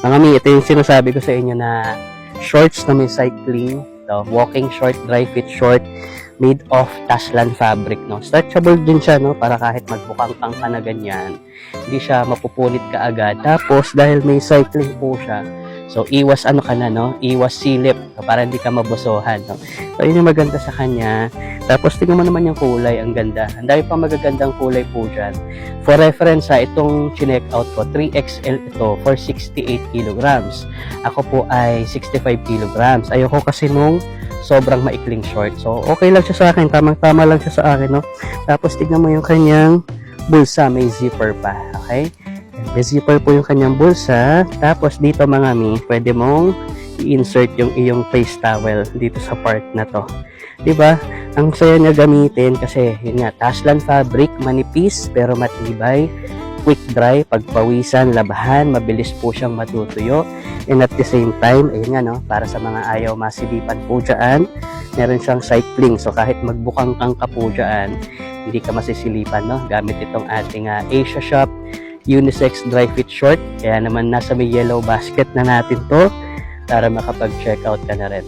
Mga mi, ito yung sinasabi ko sa inyo na shorts na may cycling, walking short, dry fit short, made of Taslan fabric, no? Stretchable din siya, no? Para kahit magbukang-kang ka na ganyan, hindi siya mapupunit ka agad. Tapos, dahil may cycling po siya, so, iwas Iwas silip, para hindi ka mabusohan, no? So, yun yung maganda sa kanya. Tapos, tingnan mo naman yung kulay, ang ganda. Ang dami pang magagandang kulay po dyan. For reference, itong chinek out ko, 3XL ito for 68 kilograms. Ako po ay 65 kilograms. Ayoko kasi nung sobrang maikling short. So, okay lang siya sa akin. Tamang-tama lang siya sa akin, no? Tapos, tignan mo yung kanyang bulsa. May zipper pa. Okay? May zipper po yung kanyang bulsa. Tapos, dito mga mi, pwede mong i-insert yung iyong face towel dito sa part na to. Diba? Ang saya niya gamitin kasi, yun nga, Taslan fabric, manipis, pero matibay. Quick dry, pagpawisan, labahan, mabilis po siyang matutuyo. And at the same time, ayun nga, no, para sa mga ayaw masilipan po dyan, meron siyang cycling. So, kahit magbukang-kang ka po dyan, hindi ka masisilipan, no? Gamit itong ating Asia Shop unisex dry fit short. Kaya naman nasa may yellow basket na natin to para makapag-check out ka na rin.